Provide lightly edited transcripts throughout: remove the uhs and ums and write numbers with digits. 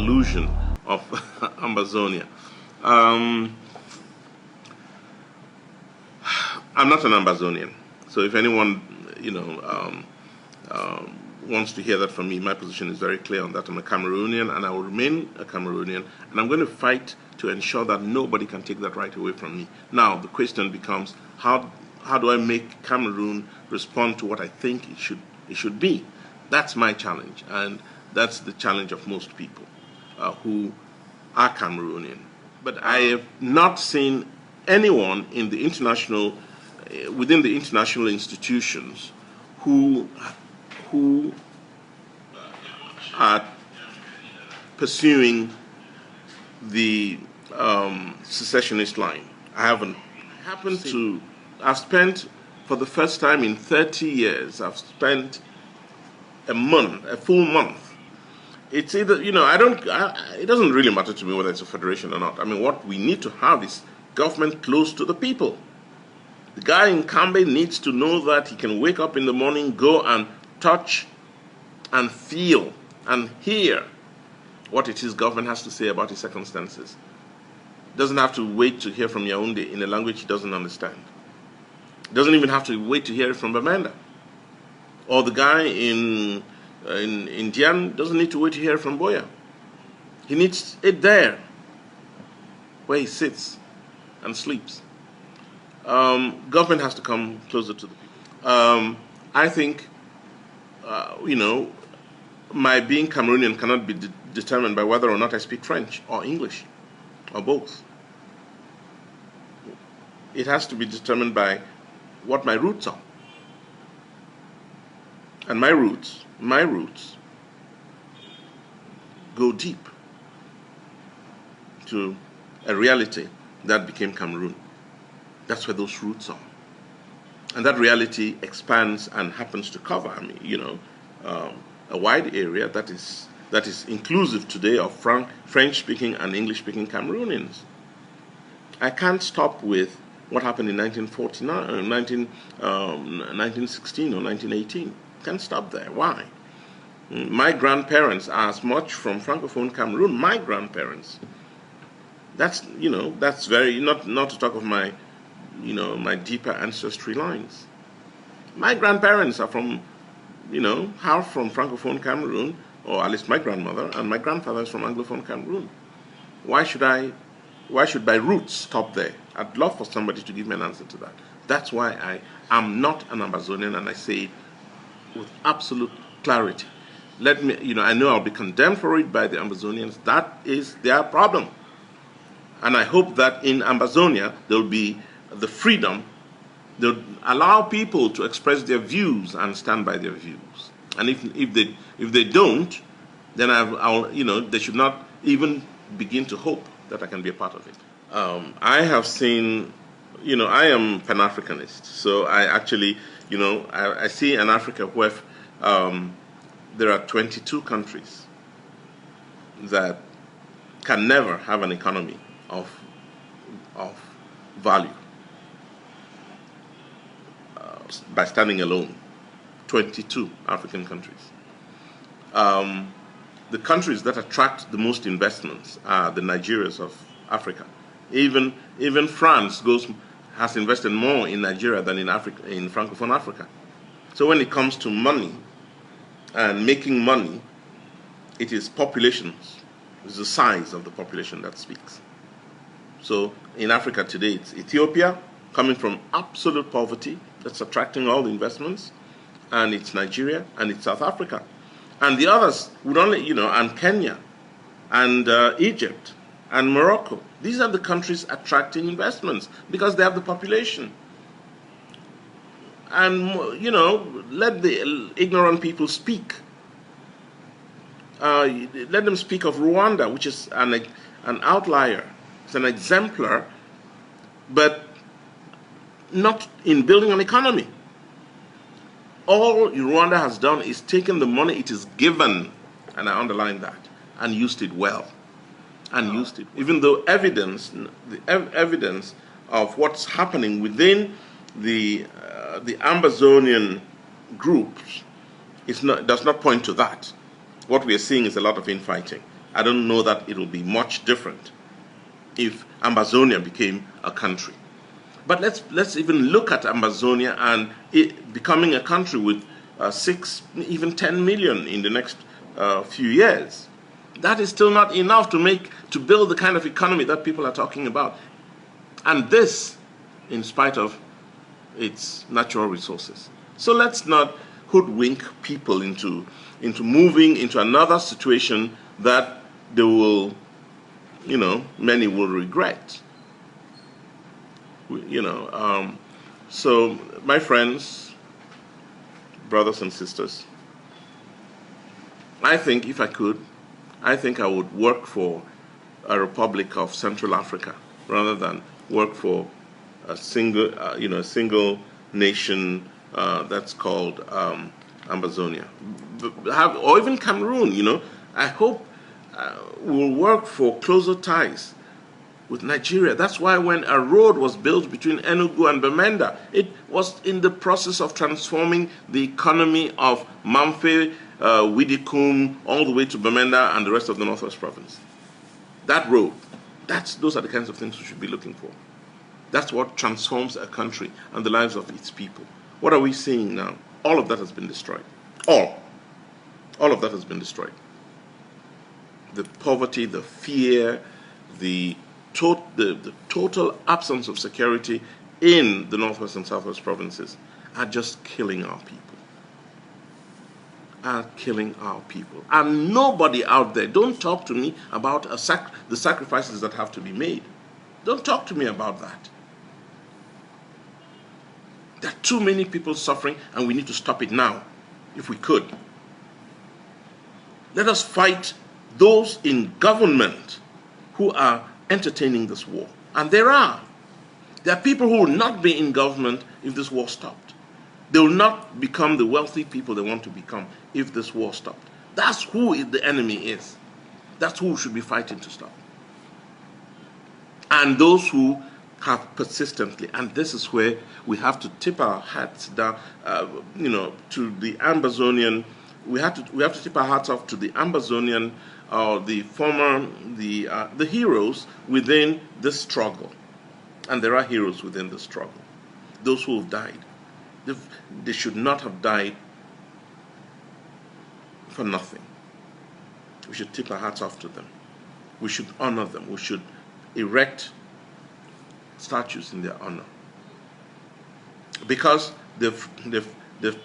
illusion of Ambazonia. I'm not an Ambazonian, so if anyone, wants to hear that from me, my position is very clear on that. I'm a Cameroonian, and I will remain a Cameroonian, and I'm going to fight to ensure that nobody can take that right away from me. Now, the question becomes, how do I make Cameroon respond to what I think it should be? That's my challenge, and that's the challenge of most people who are Cameroonian. But I have not seen anyone in the within the international institutions who are pursuing the secessionist line. I haven't. I've spent, for the first time in 30 years, I've spent a full month. It's either, it doesn't really matter to me whether it's a federation or not. I mean, what we need to have is government close to the people. The guy in Cambe needs to know that he can wake up in the morning, go and touch and feel and hear what it is government has to say about his circumstances. Doesn't have to wait to hear from Yaoundé in a language he doesn't understand. Doesn't even have to wait to hear it from Bamenda. Or the guy in Dian doesn't need to wait to hear it from Boya. He needs it there, where he sits and sleeps. Government has to come closer to the people. I think, my being Cameroonian cannot be determined by whether or not I speak French or English, or both. It has to be determined by what my roots are. And my roots go deep to a reality that became Cameroon. That's where those roots are. And that reality expands and happens to cover, a wide area that is inclusive today of French-speaking and English-speaking Cameroonians. I can't stop with what happened in 1916 or 1918. Can't stop there. Why? My grandparents are as much from Francophone Cameroon. My grandparents. That's very, not to talk of my deeper ancestry lines. My grandparents are from, half from Francophone Cameroon, or at least my grandmother, and my grandfather is from Anglophone Cameroon. Why should my roots stop there? I'd love for somebody to give me an answer to that. That's why I am not an Ambazonian, and I say it with absolute clarity. I know I'll be condemned for it by the Ambazonians. That is their problem. And I hope that in Ambazonia, there'll be the freedom, they'll allow people to express their views and stand by their views. And if they don't, then they should not even begin to hope that I can be a part of it. I have seen, I am Pan-Africanist, so I actually, I see an Africa where there are 22 countries that can never have an economy of value by standing alone. 22 African countries. The countries that attract the most investments are the Nigerias of Africa. Even France has invested more in Nigeria than in Francophone Africa. So when it comes to money and making money, it is populations, it's the size of the population that speaks. So in Africa today, it's Ethiopia, coming from absolute poverty, that's attracting all the investments, and it's Nigeria, and it's South Africa. And the others would only, and Kenya, and Egypt, and Morocco. These are the countries attracting investments because they have the population. And, let the ignorant people speak. Let them speak of Rwanda, which is an outlier. It's an exemplar, but not in building an economy. All Rwanda has done is taken the money it is given, and I underline that, and used it well. And used it, even though the evidence of what's happening within the Ambazonian groups does not point to that. What we are seeing is a lot of infighting, I don't know that it will be much different if Amazonia became a country. But let's even look at Amazonia and it becoming a country with 6, even 10 million in the next few years. That is still not enough to build the kind of economy that people are talking about. And this, in spite of its natural resources. So let's not hoodwink people into moving into another situation that they will, many will regret. So my friends, brothers and sisters, I think if I could, I think I would work for a republic of Central Africa rather than work for a single, a single nation that's called Amazonia, or even Cameroon. I hope we'll work for closer ties with Nigeria. That's why when a road was built between Enugu and Bamenda, it was in the process of transforming the economy of Mamfe, Widikum, all the way to Bamenda and the rest of the Northwest Province. That road, those are the kinds of things we should be looking for. That's what transforms a country and the lives of its people. What are we seeing now? All of that has been destroyed. All of that has been destroyed. The poverty, the fear, the total absence of security in the Northwest and Southwest provinces are just killing our people. And nobody out there, don't talk to me about the sacrifices that have to be made. Don't talk to me about that. There are too many people suffering, and we need to stop it now, if we could. Let us fight those in government who are entertaining this war. And there are people who will not be in government if this war stopped. They will not become the wealthy people they want to become if this war stopped. That's who the enemy is. That's who we should be fighting to stop. And those who have persistently, and this is where we have to tip our hats down, to the Amazonian. We have to tip our hats off to the Amazonian, the heroes within this struggle. And there are heroes within the struggle. Those who have died. They should not have died for nothing. We should tip our hats off to them. We should honor them. We should erect statues in their honor. Because they've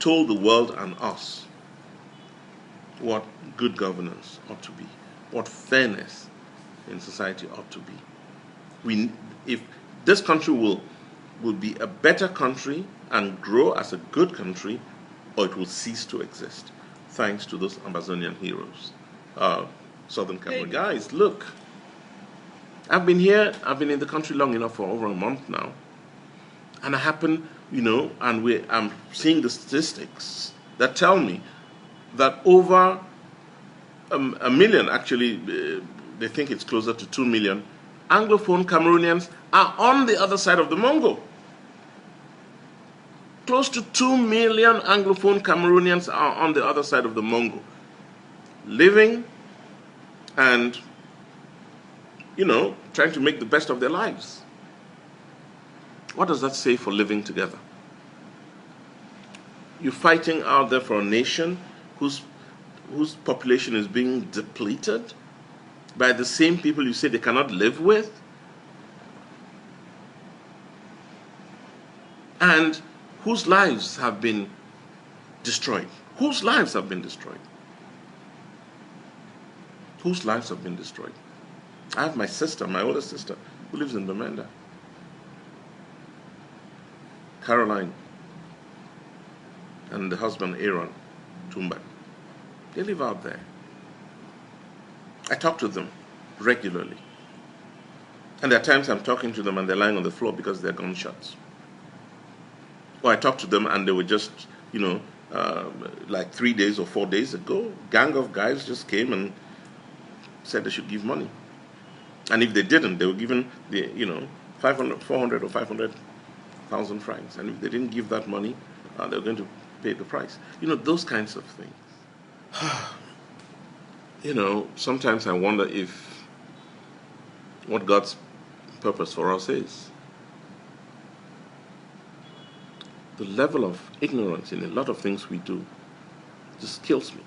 told the world and us what good governance ought to be, what fairness in society ought to be. If this country will be a better country and grow as a good country, or it will cease to exist, thanks to those Amazonian heroes. Southern Cameroon. Guys, look. I've been in the country long enough, for over a month now. And I happen, I'm seeing the statistics that tell me that over a million, actually, they think it's closer to 2 million, Anglophone Cameroonians are on the other side of the Mongo. Close to 2 million Anglophone Cameroonians are on the other side of the Mongo, living and, trying to make the best of their lives. What does that say for living together? You're fighting out there for a nation whose population is being depleted by the same people you say they cannot live with, and whose lives have been destroyed. Whose lives have been destroyed? Whose lives have been destroyed? I have my sister, my older sister, who lives in Bamenda. Caroline and the husband Aaron Tumba. They live out there. I talk to them regularly. And there are times I'm talking to them and they're lying on the floor because they're gunshots. Or I talk to them and they were just, like 3 days or 4 days ago, gang of guys just came and said they should give money. And if they didn't, they were given 400 or 500,000 francs. And if they didn't give that money, they were going to pay the price. Those kinds of things. sometimes I wonder if what God's purpose for us is. The level of ignorance in a lot of things we do just kills me.